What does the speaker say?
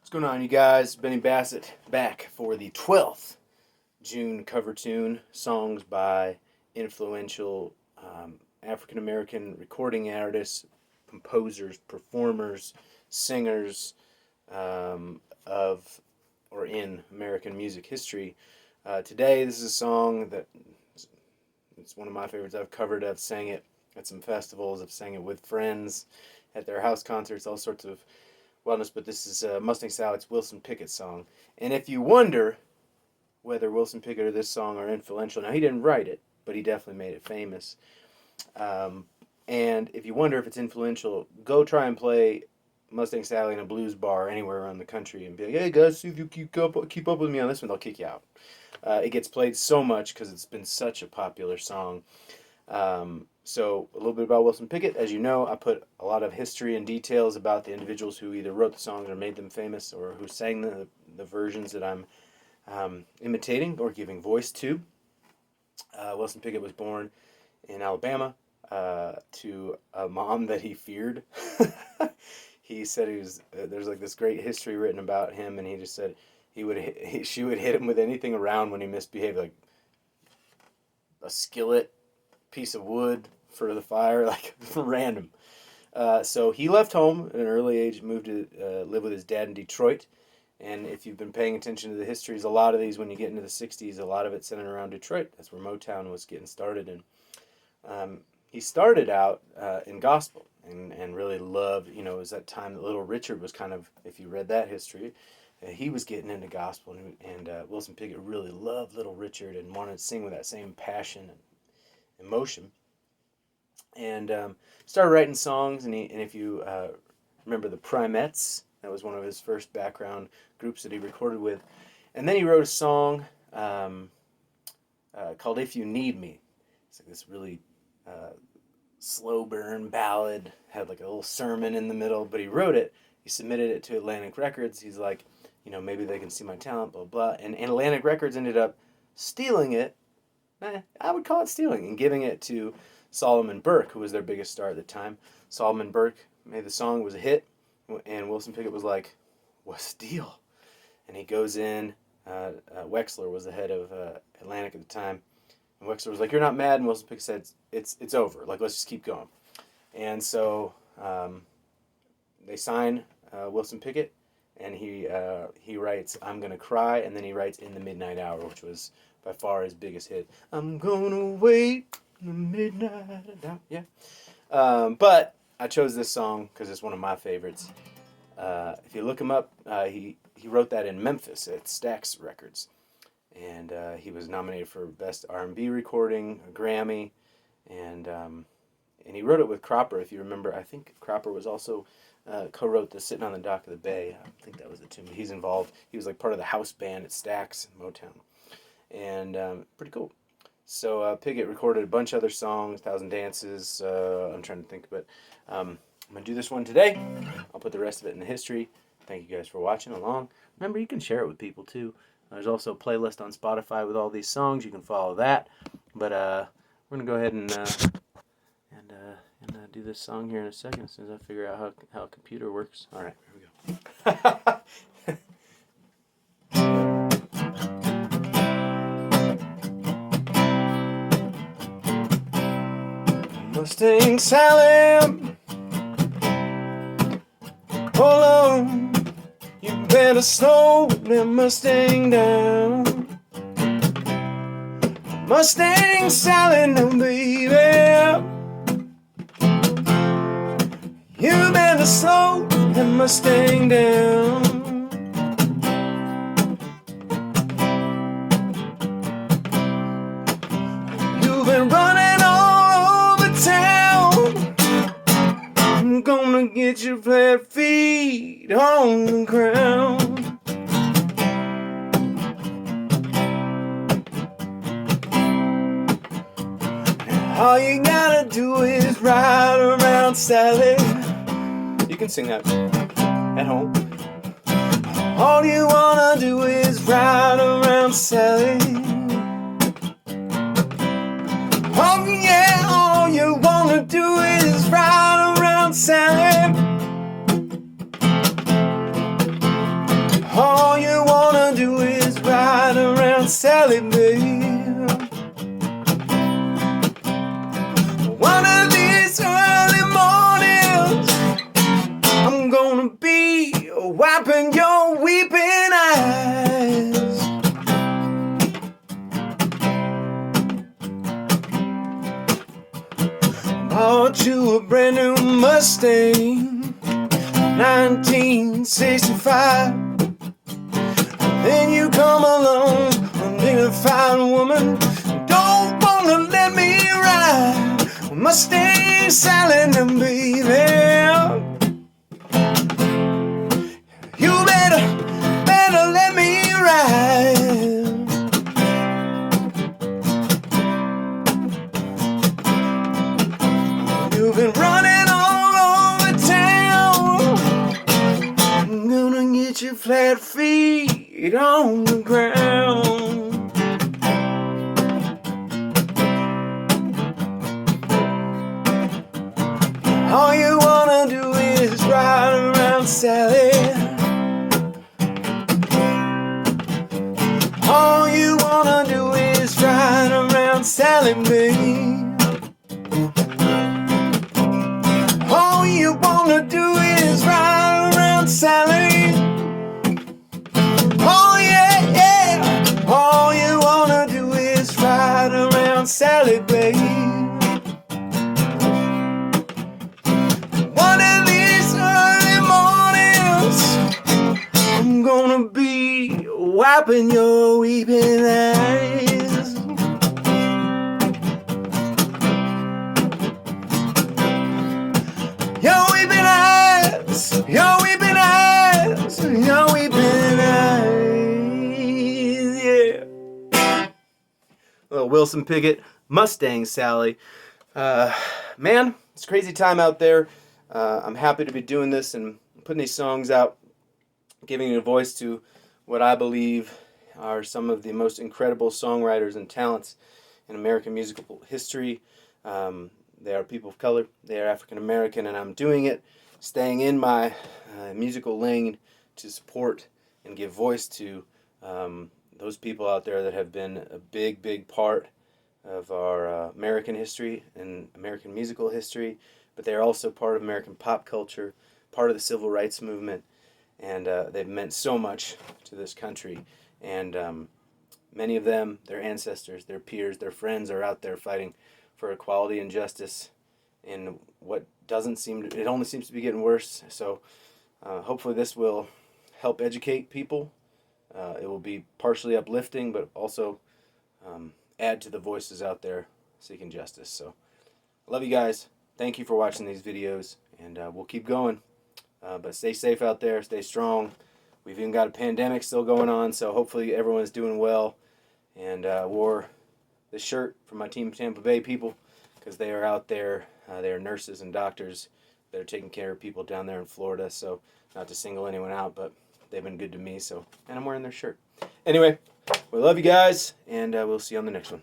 What's going on, you guys? Benny Bassett back for the 12th June cover tune. Songs by influential African American recording artists, composers, performers, singers of or in American music history. Today, this is a song that it's one of my favorites. I've covered. I've sang it at some festivals. I've sang it with friends at their house concerts. All sorts of wellness, but this is Mustang Sally. It's Wilson Pickett's song. And if you wonder whether Wilson Pickett or this song are influential, now he didn't write it, but he definitely made it famous. And if you wonder if it's influential, go try and play Mustang Sally in a blues bar anywhere around the country and be like, hey guys, see if you keep up with me on this one, they'll kick you out. It gets played so much because it's been such a popular song. So a little bit about Wilson Pickett. As you know, I put a lot of history and details about the individuals who either wrote the songs or made them famous or who sang the versions that I'm imitating or giving voice to. Wilson Pickett was born in Alabama to a mom that he feared. He said there's like this great history written about him, and he just said she would hit him with anything around when he misbehaved, like a skillet, piece of wood for the fire, like random. So he left home at an early age, moved to live with his dad in Detroit. And if you've been paying attention to the histories, a lot of these, when you get into the 60s, a lot of it's centered around Detroit. That's where Motown was getting started. And he started out in gospel and really loved, it was that time that Little Richard was kind of, if you read that history, he was getting into gospel. And Wilson Pickett really loved Little Richard and wanted to sing with that same passion and emotion. And started writing songs. And if you remember the Primettes, that was one of his first background groups that he recorded with. And then he wrote a song called If You Need Me. It's like this really slow burn ballad, had like a little sermon in the middle, but he wrote it. He submitted it to Atlantic Records. He's like, maybe they can see my talent, blah, blah. And Atlantic Records ended up stealing it. I would call it stealing, and giving it to Solomon Burke, who was their biggest star at the time. Solomon Burke made the song, it was a hit. And Wilson Pickett was like, what's the deal? And he goes in. Wexler was the head of Atlantic at the time. And Wexler was like, you're not mad? And Wilson Pickett said, it's over. Like, let's just keep going. And so they sign Wilson Pickett. And he writes, I'm Gonna Cry. And then he writes In the Midnight Hour, which was by far his biggest hit. I'm gonna wait in the midnight hour. Yeah. But I chose this song because it's one of my favorites. If you look him up, he wrote that in Memphis at Stax Records, and he was nominated for Best R&B Recording, a Grammy, and he wrote it with Cropper. If you remember, I think Cropper was also co-wrote the Sitting on the Dock of the Bay. I think that was the tune. He's involved. He was like part of the house band at Stax in Motown, and pretty cool. So Pickett recorded a bunch of other songs, Thousand Dances, I'm trying to think, but I'm going to do this one today. I'll put the rest of it in the history. Thank you guys for watching along. Remember, you can share it with people too. There's also a playlist on Spotify with all these songs. You can follow that. But we're going to go ahead and do this song here in a second as soon as I figure out how a computer works. All right, here we go. Mustang Sally, hold on, you better slow that Mustang down. Mustang Sally, no baby, you better slow that Mustang down. You've been running all over town. I'm gonna get your flat feet on the ground. All you gotta do is ride around Sally. You can sing that at home. All you wanna do is ride around Sally. Oh yeah, all you wanna do is ride around Sally. Sally, babe. One of these early mornings, I'm gonna be wiping your weeping eyes. Bought you a brand new Mustang, 1965. Then you come along, a dignified woman, don't wanna let me ride Mustang Sally, now, baby. You better let me ride. You've been running all over town. I'm gonna get you flat feet on the ground. All you wanna do is ride around Sally. All you wanna do is ride around Sally, babe. All you wanna do is ride around Sally. Oh yeah, yeah. All you wanna do is ride around Sally, babe. One of these early mornings, I'm gonna be wiping your weeping eyes. Your weeping eyes, your weeping eyes, your weeping eyes, yeah. Well, Wilson Pickett, Mustang Sally. Man, it's a crazy time out there. I'm happy to be doing this and putting these songs out, giving a voice to what I believe are some of the most incredible songwriters and talents in American musical history. They are people of color, they are African American, and I'm doing it, staying in my musical lane to support and give voice to those people out there that have been a big, big part of our American history and American musical history, but they're also part of American pop culture, part of the civil rights movement, and they've meant so much to this country. And many of them, their ancestors, their peers, their friends are out there fighting for equality and justice in what doesn't seem to, it only seems to be getting worse. So hopefully this will help educate people. It will be partially uplifting, but also add to the voices out there seeking justice. So I love you guys. Thank you for watching these videos, and we'll keep going. But stay safe out there, stay strong. We've even got a pandemic still going on, so hopefully everyone's doing well. And wore this shirt from my Team Tampa Bay people because they are out there. They are nurses and doctors that are taking care of people down there in Florida. So not to single anyone out, but they've been good to me. So, and I'm wearing their shirt. Anyway, we love you guys, and we'll see you on the next one.